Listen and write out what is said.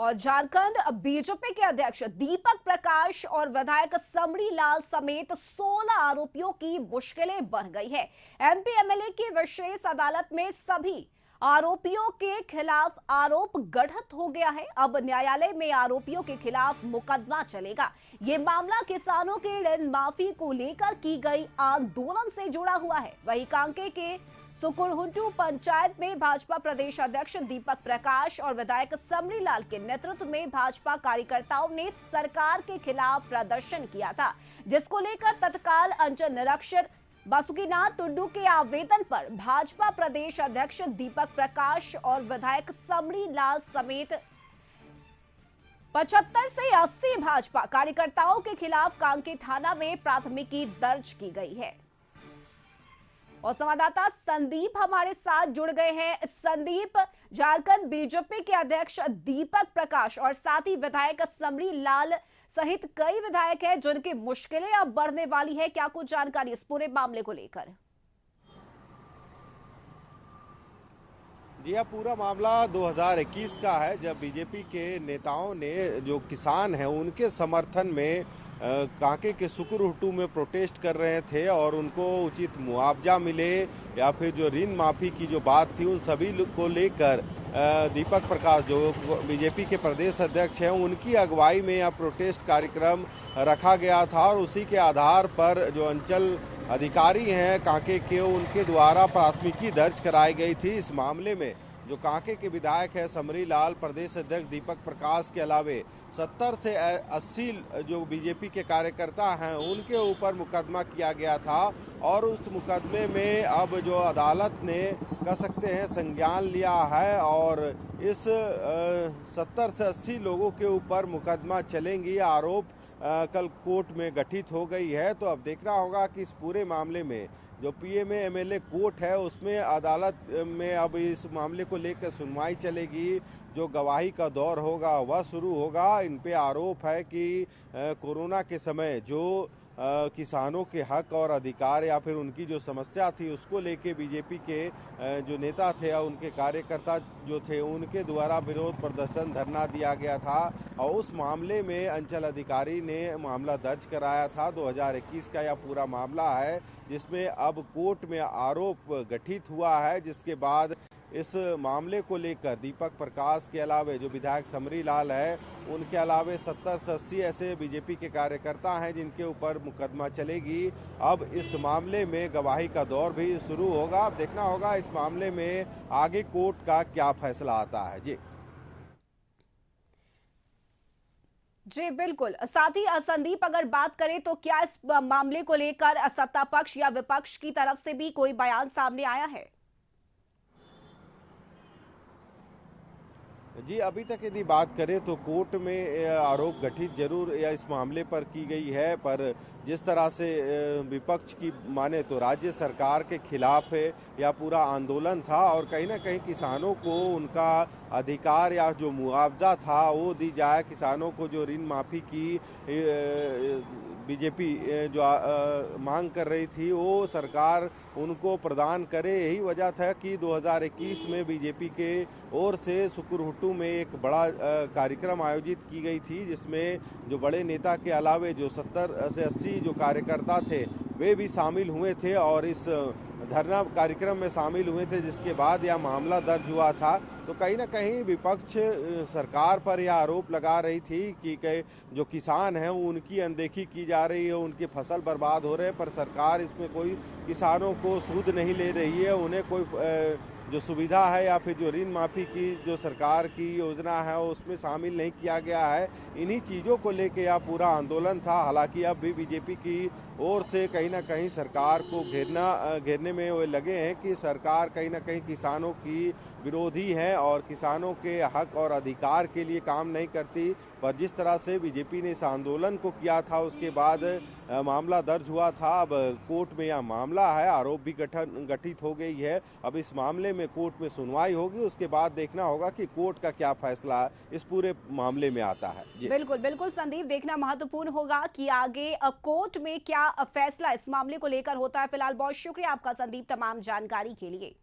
और झारखंड बीजेपी के अध्यक्ष दीपक प्रकाश और विधायक समरी लाल समेत 16 आरोपियों की मुश्किलें बढ़ गई है। एमपी एमएलए की विशेष अदालत में सभी आरोपियों के खिलाफ आरोप गठित हो गया है। अब न्यायालय में आरोपियों के खिलाफ मुकदमा चलेगा। ये मामला किसानों के ऋण माफी को लेकर की गई आंदोलन से जुड़ा हुआ है। वहीं कांके के सुकुरहुंटू पंचायत में भाजपा प्रदेश अध्यक्ष दीपक प्रकाश और विधायक समरी लाल के नेतृत्व में भाजपा कार्यकर्ताओं ने सरकार के खिलाफ प्रदर्शन किया था, जिसको लेकर तत्काल अंचल निरीक्षक बासुकीनाथ टुडू के आवेदन पर भाजपा प्रदेश अध्यक्ष दीपक प्रकाश और विधायक समरी लाल समेत 75 से 80 भाजपा कार्यकर्ताओं के खिलाफ कांके थाना में प्राथमिकी दर्ज की गई है। और संवाददाता संदीप हमारे साथ जुड़ गए हैं। संदीप, झारखंड बीजेपी के अध्यक्ष दीपक प्रकाश और साथ ही विधायक समरी लाल सहित कई विधायक हैं जिनकी मुश्किलें अब बढ़ने वाली है। क्या कुछ जानकारी इस पूरे मामले को लेकर? जी, यह पूरा मामला 2021 का है, जब बीजेपी के नेताओं ने जो किसान हैं उनके समर्थन में कांके के सुकुरहुंटू में प्रोटेस्ट कर रहे थे और उनको उचित मुआवजा मिले या फिर जो ऋण माफी की जो बात थी उन सभी को लेकर दीपक प्रकाश जो बीजेपी के प्रदेश अध्यक्ष हैं उनकी अगुवाई में यह प्रोटेस्ट कार्यक्रम रखा गया था। और उसी के आधार पर जो अंचल अधिकारी हैं कांके के, उनके द्वारा प्राथमिकी दर्ज कराई गई थी। इस मामले में जो कांके के विधायक है समरी लाल, प्रदेश अध्यक्ष दीपक प्रकाश के अलावे 70 से 80 जो बीजेपी के कार्यकर्ता हैं उनके ऊपर मुकदमा किया गया था। और उस मुकदमे में अब जो अदालत ने कह सकते हैं संज्ञान लिया है और इस 70 से 80 लोगों के ऊपर मुकदमा चलेंगी। आरोप कल कोर्ट में गठित हो गई है। तो अब देखना होगा कि इस पूरे मामले में जो पीएमए एमएलए कोर्ट है उसमें अदालत में अब इस मामले को लेकर सुनवाई चलेगी। जो गवाही का दौर होगा वह शुरू होगा। इन पे आरोप है कि कोरोना के समय जो किसानों के हक और अधिकार या फिर उनकी जो समस्या थी उसको लेके बीजेपी के जो नेता थे और उनके कार्यकर्ता जो थे उनके द्वारा विरोध प्रदर्शन धरना दिया गया था। और उस मामले में अंचल अधिकारी ने मामला दर्ज कराया था। 2021 का यह पूरा मामला है जिसमें अब कोर्ट में आरोप गठित हुआ है, जिसके बाद इस मामले को लेकर दीपक प्रकाश के अलावे जो विधायक समरी लाल है उनके अलावे 70 से 80 ऐसे बीजेपी के कार्यकर्ता हैं जिनके ऊपर मुकदमा चलेगी। अब इस मामले में गवाही का दौर भी शुरू होगा। अब देखना होगा इस मामले में आगे कोर्ट का क्या फैसला आता है। जी बिल्कुल। साथ ही संदीप, अगर बात करें तो क्या इस मामले को लेकर सत्ता पक्ष या विपक्ष की तरफ से भी कोई बयान सामने आया है? जी, अभी तक यदि बात करें तो कोर्ट में आरोप गठित जरूर या इस मामले पर की गई है, पर जिस तरह से विपक्ष की माने तो राज्य सरकार के खिलाफ है या पूरा आंदोलन था और कहीं ना कहीं किसानों को उनका अधिकार या जो मुआवजा था वो दी जाए। किसानों को जो ऋण माफी की बीजेपी जो मांग कर रही थी वो सरकार उनको प्रदान करे। यही वजह था कि 2021 में बीजेपी के ओर से सुकुरहुंटू में एक बड़ा कार्यक्रम आयोजित की गई थी, जिसमें जो बड़े नेता के अलावे जो 70 से 80 जो कार्यकर्ता थे वे भी शामिल हुए थे और इस धरना कार्यक्रम में शामिल हुए थे, जिसके बाद यह मामला दर्ज हुआ था। तो कहीं ना कहीं विपक्ष सरकार पर यह आरोप लगा रही थी कि जो किसान हैं उनकी अनदेखी की जा रही है, उनकी फसल बर्बाद हो रहे हैं, पर सरकार इसमें कोई किसानों को सूद नहीं ले रही है। उन्हें कोई जो सुविधा है या फिर जो ऋण माफी की जो सरकार की योजना है उसमें शामिल नहीं किया गया है। इन्हीं चीज़ों को लेकर यह पूरा आंदोलन था। हालांकि अब भी बीजेपी की ओर से कहीं ना कहीं सरकार को घेरने में वो लगे हैं कि सरकार कहीं ना कहीं किसानों की विरोधी है और किसानों के हक और अधिकार के लिए काम नहीं करती। पर जिस तरह से बीजेपी ने इस आंदोलन को किया था उसके बाद मामला दर्ज हुआ था। अब कोर्ट में यह मामला है, आरोप भी गठित हो गई है। अब इस मामले में कोर्ट में सुनवाई होगी, उसके बाद देखना होगा कि कोर्ट का क्या फैसला इस पूरे मामले में आता है। बिल्कुल बिल्कुल संदीप, देखना महत्वपूर्ण होगा कि आगे कोर्ट में क्या फैसला इस मामले को लेकर होता है। फिलहाल बहुत शुक्रिया आपका संदीप तमाम जानकारी के लिए।